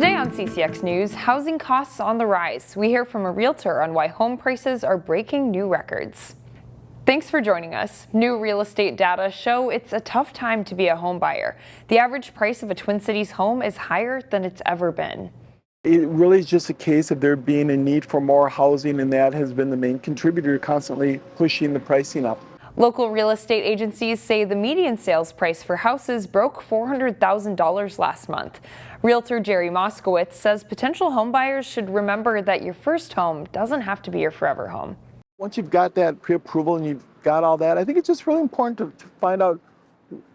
Today on CCX News, housing costs on the rise. We hear from a realtor on why home prices are breaking new records. Thanks for joining us. New real estate data show it's a tough time to be a home buyer. The average price of a Twin Cities home is higher than it's ever been. It really is just a case of there being a need for more housing, and that has been the main contributor, constantly pushing the pricing up. Local real estate agencies say the median sales price for houses broke $400,000 last month. Realtor Jerry Moskowitz says potential homebuyers should remember that your first home doesn't have to be your forever home. Once you've got that pre-approval and you've got all that, I think it's just really important to find out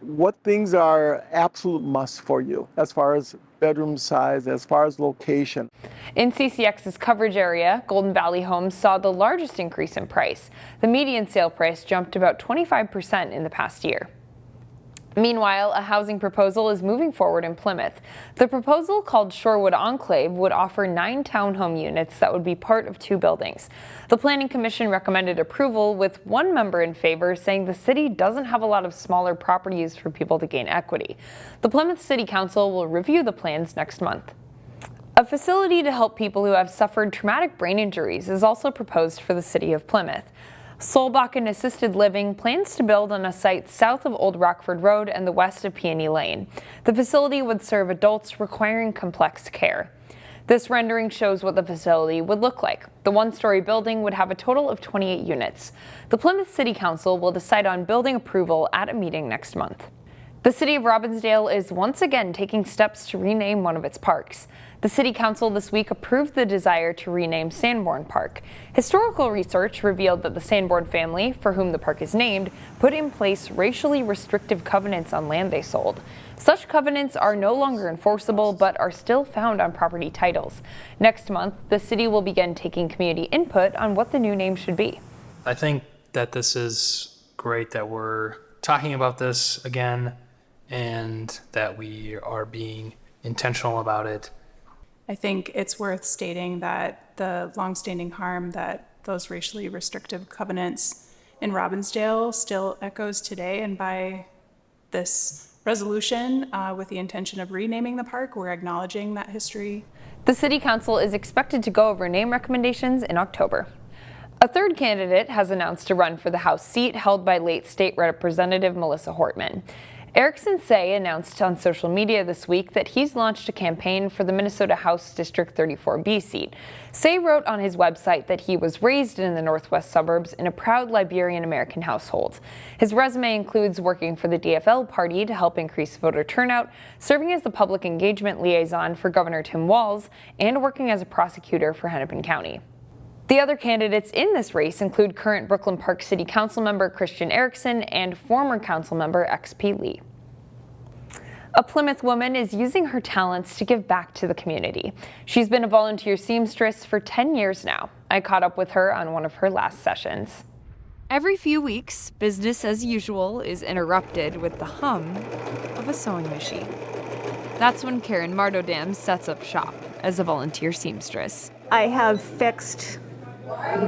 what things are absolute must for you as far as bedroom size, as far as location. In CCX's coverage area, Golden Valley homes saw the largest increase in price. The median sale price jumped about 25% in the past year. Meanwhile, a housing proposal is moving forward in Plymouth. The proposal, called Shorewood Enclave, would offer 9 townhome units that would be part of 2 buildings. The Planning Commission recommended approval, with one member in favor saying the city doesn't have a lot of smaller properties for people to gain equity. The Plymouth City Council will review the plans next month. A facility to help people who have suffered traumatic brain injuries is also proposed for the city of Plymouth. Solbakken Assisted Living plans to build on a site south of Old Rockford Road and the west of Peony Lane. The facility would serve adults requiring complex care. This rendering shows what the facility would look like. The one-story building would have a total of 28 units. The Plymouth City Council will decide on building approval at a meeting next month. The city of Robbinsdale is once again taking steps to rename one of its parks. The City Council this week approved the desire to rename Sanborn Park. Historical research revealed that the Sanborn family, for whom the park is named, put in place racially restrictive covenants on land they sold. Such covenants are no longer enforceable, but are still found on property titles. Next month, the city will begin taking community input on what the new name should be. I think that this is great that we're talking about this again and that we are being intentional about it. I think it's worth stating that the longstanding harm that those racially restrictive covenants in Robbinsdale still echoes today, and by this resolution, with the intention of renaming the park, we're acknowledging that history. The City Council is expected to go over name recommendations in October. A third candidate has announced to run for the House seat held by late State Representative Melissa Hortman. Erickson Say announced on social media this week that he's launched a campaign for the Minnesota House District 34B seat. Say wrote on his website that he was raised in the northwest suburbs in a proud Liberian-American household. His resume includes working for the DFL party to help increase voter turnout, serving as the public engagement liaison for Governor Tim Walz, and working as a prosecutor for Hennepin County. The other candidates in this race include current Brooklyn Park City Council member Christian Erickson and former council member XP Lee. A Plymouth woman is using her talents to give back to the community. She's been a volunteer seamstress for 10 years now. I caught up with her on one of her last sessions. Every few weeks, business as usual is interrupted with the hum of a sewing machine. That's when Karen Mardodam sets up shop as a volunteer seamstress. I have fixed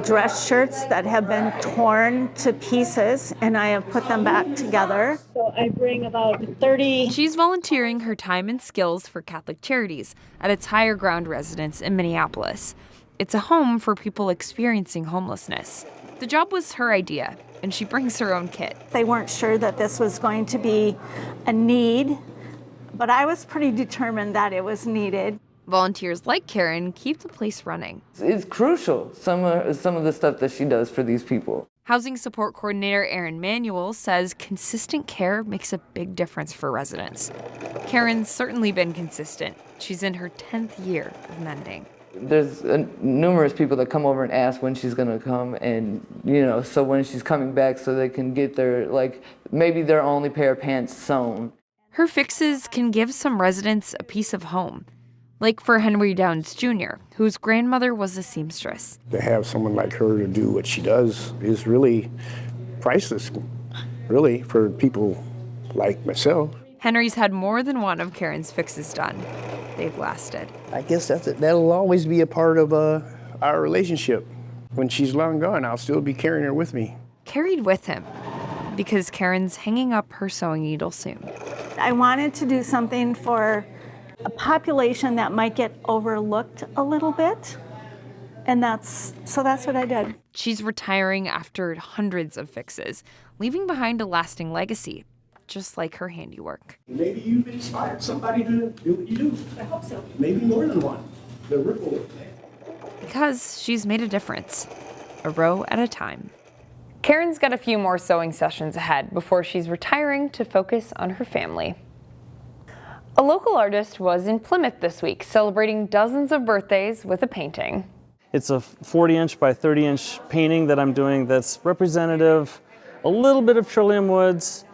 dress shirts that have been torn to pieces, and I have put them back together. So I bring about 30. She's volunteering her time and skills for Catholic Charities at its Higher Ground residence in Minneapolis. It's a home for people experiencing homelessness. The job was her idea, and she brings her own kit. They weren't sure that this was going to be a need, but I was pretty determined that it was needed. Volunteers like Karen keep the place running. It's crucial, some of the stuff that she does for these people. Housing support coordinator Erin Manuel says consistent care makes a big difference for residents. Karen's certainly been consistent. She's in her 10th year of mending. There's numerous people that come over and ask when she's gonna come, and so when she's coming back so they can get maybe their only pair of pants sewn. Her fixes can give some residents a piece of home. Like for Henry Downs Jr., whose grandmother was a seamstress. To have someone like her to do what she does is really priceless, really, for people like myself. Henry's had more than one of Karen's fixes done. They've lasted. I guess that'll always be a part of our relationship. When she's long gone, I'll still be carrying her with me. Carried with him, because Karen's hanging up her sewing needle soon. I wanted to do something for a population that might get overlooked a little bit. And that's what I did. She's retiring after hundreds of fixes, leaving behind a lasting legacy, just like her handiwork. Maybe you've inspired somebody to do what you do. I hope so. Maybe more than one. The ripple effect. Because she's made a difference, a row at a time. Karen's got a few more sewing sessions ahead before she's retiring to focus on her family. A local artist was in Plymouth this week, celebrating dozens of birthdays with a painting. It's a 40-inch by 30-inch painting that I'm doing that's representative, a little bit of Trillium woods,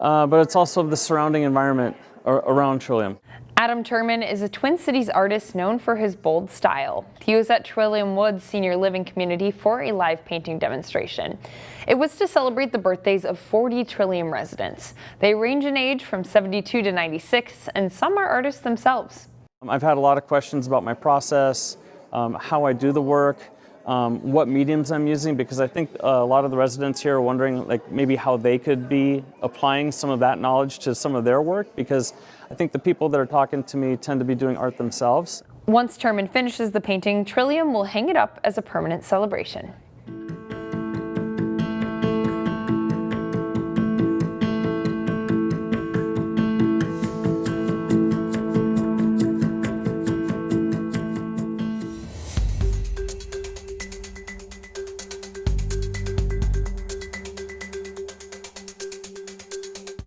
but it's also the surrounding environment around Trillium. Adam Turman is a Twin Cities artist known for his bold style. He was at Trillium Woods Senior Living Community for a live painting demonstration. It was to celebrate the birthdays of 40 Trillium residents. They range in age from 72 to 96, and some are artists themselves. I've had a lot of questions about my process, how I do the work, what mediums I'm using, because I think a lot of the residents here are wondering like maybe how they could be applying some of that knowledge to some of their work, because I think the people that are talking to me tend to be doing art themselves. Once Turman finishes the painting, Trillium will hang it up as a permanent celebration.